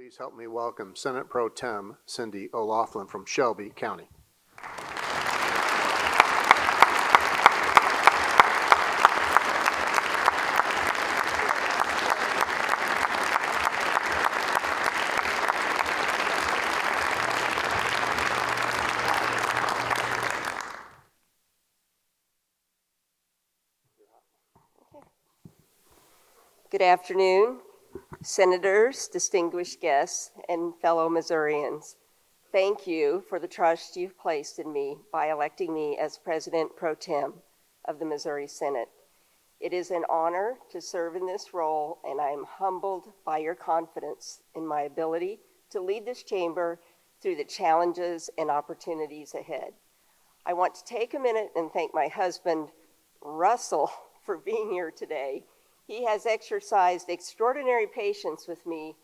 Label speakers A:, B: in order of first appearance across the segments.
A: please help me welcome Senate Pro Tem Cindy O'Loughlin from Shelby County.
B: Good afternoon, senators, distinguished guests, and fellow Missourians. Thank you for the trust you've placed in me by electing me as President Pro Tem of the Missouri Senate. It is an honor to serve in this role, and I am humbled by your confidence in my ability to lead this chamber through the challenges and opportunities ahead. I want to take a minute and thank my husband, Russell, for being here today. He has exercised extraordinary patience with me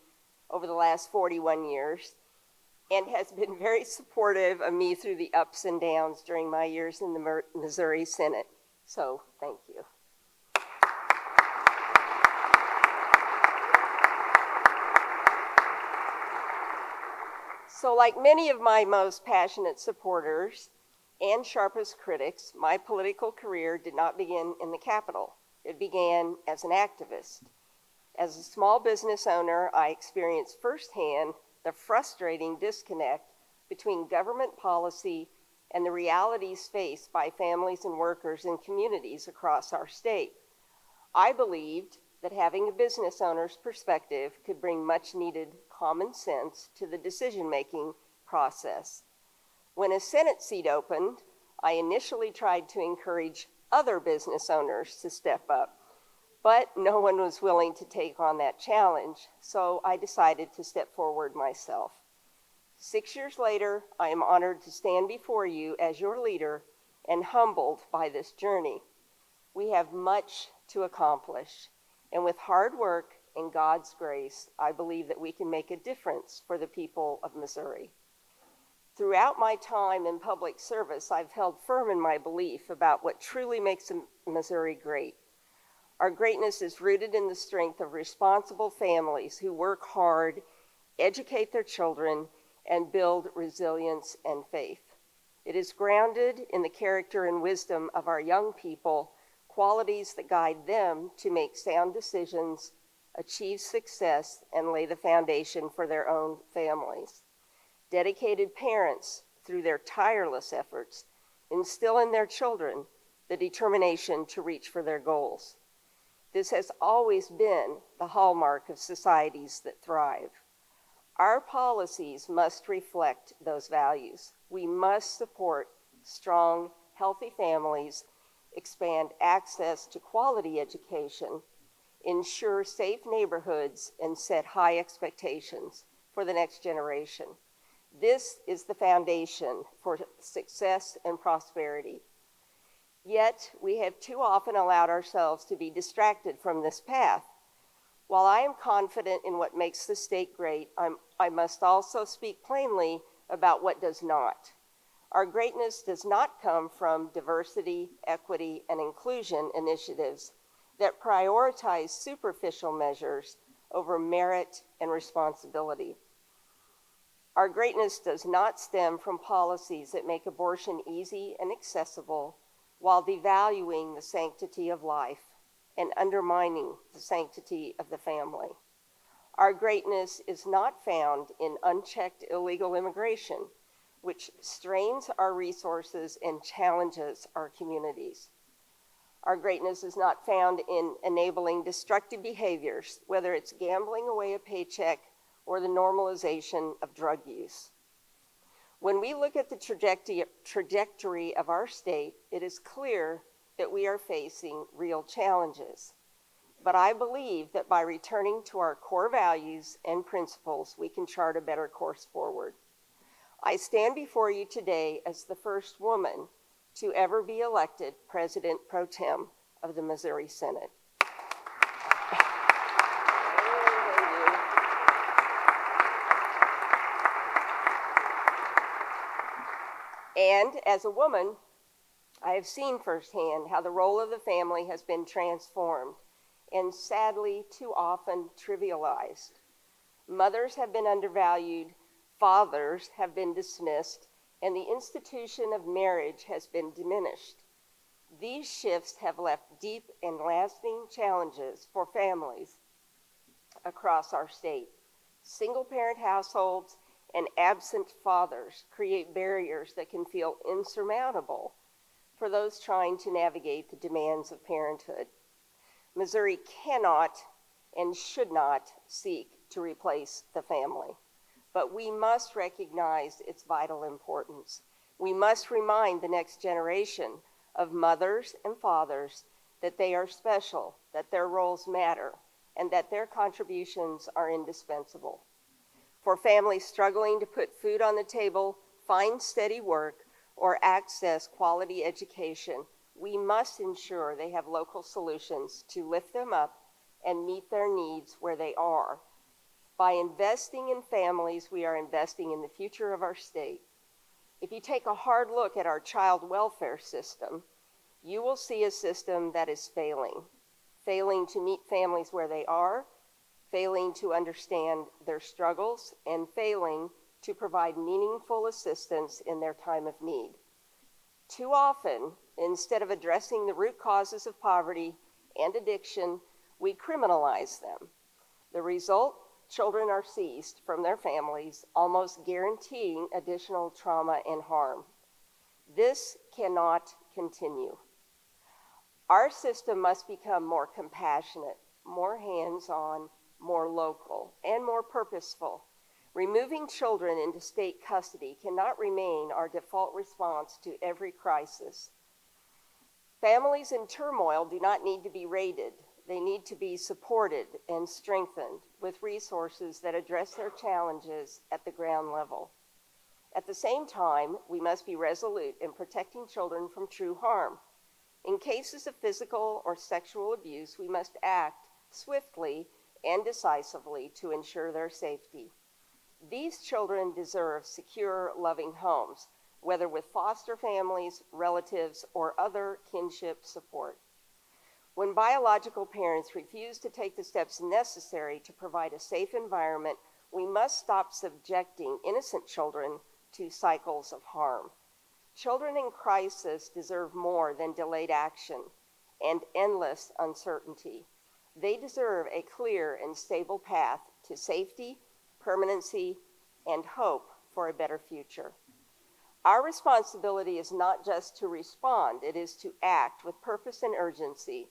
B: over the last 41 years and has been very supportive of me through the ups and downs during my years in the Missouri Senate. So, thank you. So, like many of my most passionate supporters and sharpest critics, my political career did not begin in the Capitol. It began as an activist. As a small business owner, I experienced firsthand the frustrating disconnect between government policy and the realities faced by families and workers in communities across our state. I believed that having a business owner's perspective could bring much needed common sense to the decision-making process. When a Senate seat opened, I initially tried to encourage other business owners to step up, but no one was willing to take on that challenge, so I decided to step forward myself. 6 years later, I am honored to stand before you as your leader and humbled by this journey. We have much to accomplish, and with hard work and God's grace, I believe that we can make a difference for the people of Missouri. Throughout my time in public service, I've held firm in my belief about what truly makes Missouri great. Our greatness is rooted in the strength of responsible families who work hard, educate their children, and build resilience and faith. It is grounded in the character and wisdom of our young people, qualities that guide them to make sound decisions, achieve success, and lay the foundation for their own families. Dedicated parents, through their tireless efforts, instill in their children the determination to reach for their goals. This has always been the hallmark of societies that thrive. Our policies must reflect those values. We must support strong, healthy families, expand access to quality education, ensure safe neighborhoods, and set high expectations for the next generation. This is the foundation for success and prosperity. Yet, we have too often allowed ourselves to be distracted from this path. While I am confident in what makes the state great, I must also speak plainly about what does not. Our greatness does not come from diversity, equity, and inclusion initiatives that prioritize superficial measures over merit and responsibility. Our greatness does not stem from policies that make abortion easy and accessible while devaluing the sanctity of life and undermining the sanctity of the family. Our greatness is not found in unchecked illegal immigration, which strains our resources and challenges our communities. Our greatness is not found in enabling destructive behaviors, whether it's gambling away a paycheck or the normalization of drug use. When we look at the trajectory of our state, it is clear that we are facing real challenges. But I believe that by returning to our core values and principles, we can chart a better course forward. I stand before you today as the first woman to ever be elected President Pro Tem of the Missouri Senate. And as a woman, I have seen firsthand how the role of the family has been transformed and sadly too often trivialized. Mothers have been undervalued, fathers have been dismissed, and the institution of marriage has been diminished. These shifts have left deep and lasting challenges for families across our state. Single-parent households and absent fathers create barriers that can feel insurmountable for those trying to navigate the demands of parenthood. Missouri cannot and should not seek to replace the family, but we must recognize its vital importance. We must remind the next generation of mothers and fathers that they are special, that their roles matter, and that their contributions are indispensable. For families struggling to put food on the table, find steady work, or access quality education, we must ensure they have local solutions to lift them up and meet their needs where they are. By investing in families, we are investing in the future of our state. If you take a hard look at our child welfare system, you will see a system that is failing to meet families where they are, failing to understand their struggles, and failing to provide meaningful assistance in their time of need. Too often, instead of addressing the root causes of poverty and addiction, we criminalize them. The result, children are seized from their families, almost guaranteeing additional trauma and harm. This cannot continue. Our system must become more compassionate, more hands-on, more local, and more purposeful. Removing children into state custody cannot remain our default response to every crisis. Families in turmoil do not need to be raided. They need to be supported and strengthened with resources that address their challenges at the ground level. At the same time, we must be resolute in protecting children from true harm. In cases of physical or sexual abuse, we must act swiftly and decisively to ensure their safety. These children deserve secure, loving homes, whether with foster families, relatives, or other kinship support. When biological parents refuse to take the steps necessary to provide a safe environment, we must stop subjecting innocent children to cycles of harm. Children in crisis deserve more than delayed action and endless uncertainty. They deserve a clear and stable path to safety, permanency, and hope for a better future. Our responsibility is not just to respond, it is to act with purpose and urgency,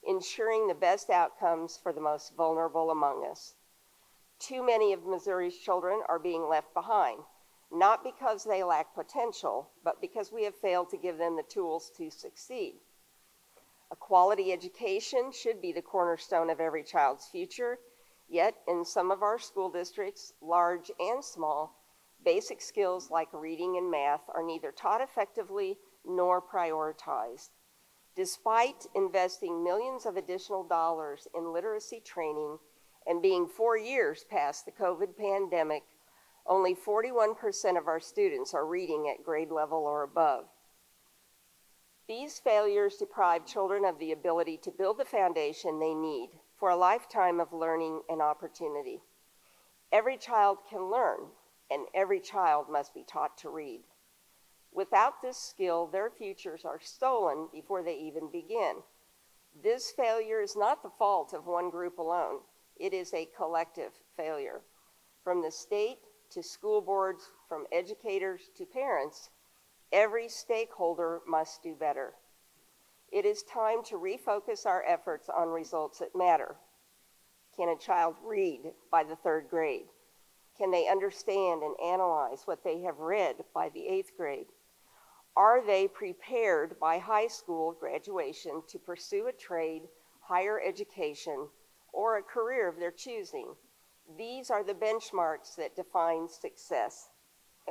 B: ensuring the best outcomes for the most vulnerable among us. Too many of Missouri's children are being left behind, not because they lack potential, but because we have failed to give them the tools to succeed. A quality education should be the cornerstone of every child's future, yet in some of our school districts, large and small, basic skills like reading and math are neither taught effectively nor prioritized. Despite investing millions of additional dollars in literacy training and being 4 years past the COVID pandemic, only 41% of our students are reading at grade level or above. These failures deprive children of the ability to build the foundation they need for a lifetime of learning and opportunity. Every child can learn, and every child must be taught to read. Without this skill, their futures are stolen before they even begin. This failure is not the fault of one group alone. It is a collective failure. From the state to school boards, from educators to parents, every stakeholder must do better. It is time to refocus our efforts on results that matter. Can a child read by the 3rd grade? Can they understand and analyze what they have read by the 8th grade? Are they prepared by high school graduation to pursue a trade, higher education, or a career of their choosing? These are the benchmarks that define success.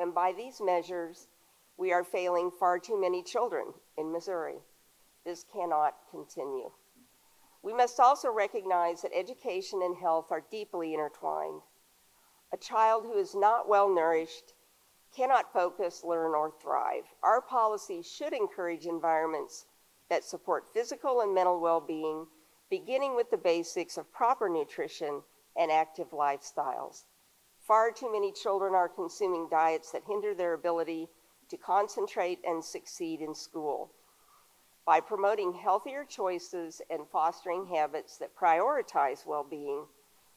B: And by these measures, we are failing far too many children in Missouri. This cannot continue. We must also recognize that education and health are deeply intertwined. A child who is not well nourished cannot focus, learn, or thrive. Our policies should encourage environments that support physical and mental well-being, beginning with the basics of proper nutrition and active lifestyles. Far too many children are consuming diets that hinder their ability to concentrate and succeed in school. By promoting healthier choices and fostering habits that prioritize well-being,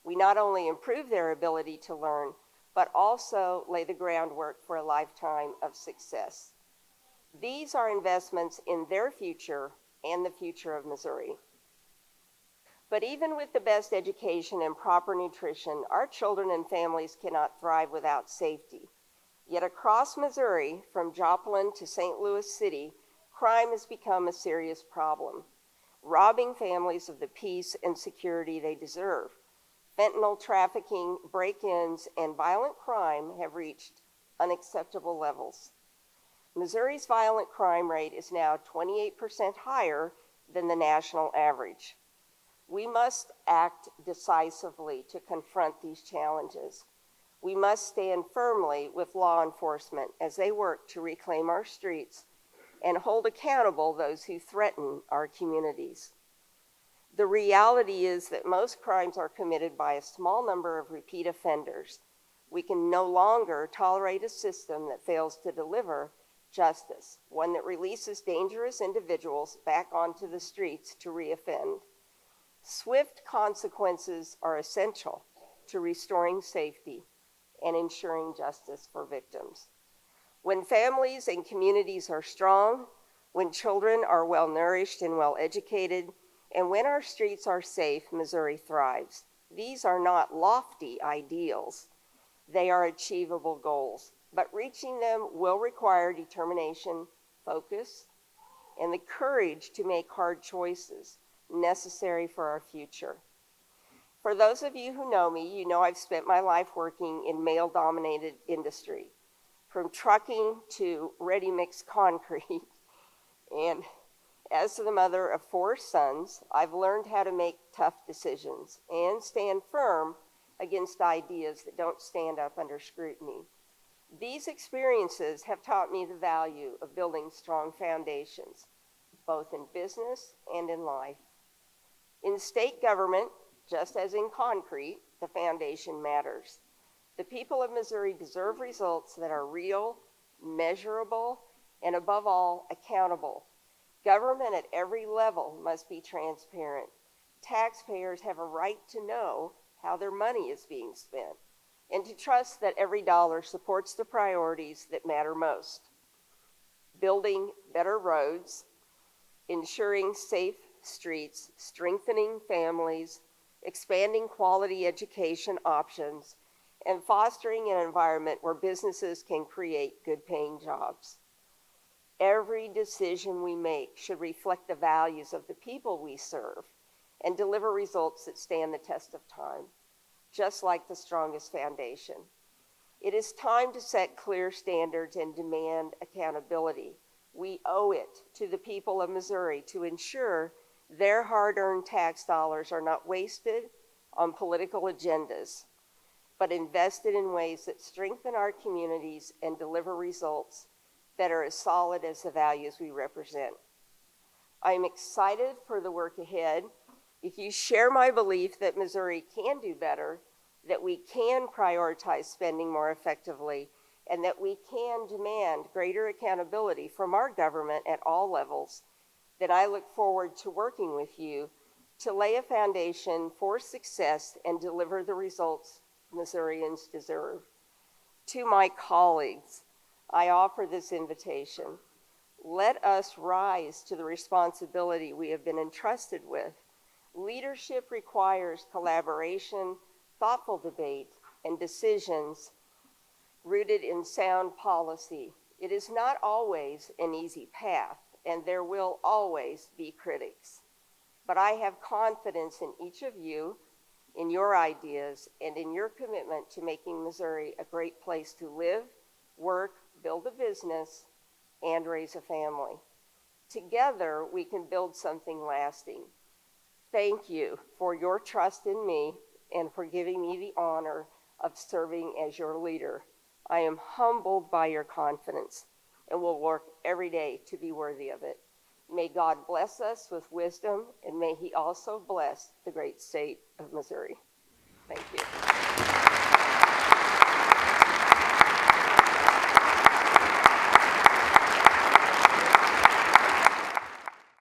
B: we not only improve their ability to learn, but also lay the groundwork for a lifetime of success. These are investments in their future and the future of Missouri. But even with the best education and proper nutrition, our children and families cannot thrive without safety. Yet across Missouri, from Joplin to St. Louis City, crime has become a serious problem, robbing families of the peace and security they deserve. Fentanyl trafficking, break-ins, and violent crime have reached unacceptable levels. Missouri's violent crime rate is now 28% higher than the national average. We must act decisively to confront these challenges. We must stand firmly with law enforcement as they work to reclaim our streets and hold accountable those who threaten our communities. The reality is that most crimes are committed by a small number of repeat offenders. We can no longer tolerate a system that fails to deliver justice, one that releases dangerous individuals back onto the streets to reoffend. Swift consequences are essential to restoring safety and ensuring justice for victims. When families and communities are strong, when children are well nourished and well educated, and when our streets are safe, Missouri thrives. These are not lofty ideals. They are achievable goals, but reaching them will require determination, focus, and the courage to make hard choices necessary for our future. For those of you who know me, you know I've spent my life working in male-dominated industry, from trucking to ready-mix concrete. And as the mother of 4 sons, I've learned how to make tough decisions and stand firm against ideas that don't stand up under scrutiny. These experiences have taught me the value of building strong foundations, both in business and in life. In state government, just as in concrete, the foundation matters. The people of Missouri deserve results that are real, measurable, and above all, accountable. Government at every level must be transparent. Taxpayers have a right to know how their money is being spent and to trust that every dollar supports the priorities that matter most. Building better roads, ensuring safe streets, strengthening families, expanding quality education options, and fostering an environment where businesses can create good-paying jobs. Every decision we make should reflect the values of the people we serve and deliver results that stand the test of time, just like the strongest foundation. It is time to set clear standards and demand accountability. We owe it to the people of Missouri to ensure their hard-earned tax dollars are not wasted on political agendas, but invested in ways that strengthen our communities and deliver results that are as solid as the values we represent. I'm excited for the work ahead. If you share my belief that Missouri can do better, that we can prioritize spending more effectively, and that we can demand greater accountability from our government at all levels, then I look forward to working with you to lay a foundation for success and deliver the results Missourians deserve. To my colleagues, I offer this invitation. Let us rise to the responsibility we have been entrusted with. Leadership requires collaboration, thoughtful debate, and decisions rooted in sound policy. It is not always an easy path, and there will always be critics. But I have confidence in each of you, in your ideas, and in your commitment to making Missouri a great place to live, work, build a business, and raise a family. Together, we can build something lasting. Thank you for your trust in me and for giving me the honor of serving as your leader. I am humbled by your confidence and will work every day to be worthy of it. May God bless us with wisdom, and may he also bless the great state of Missouri. Thank you.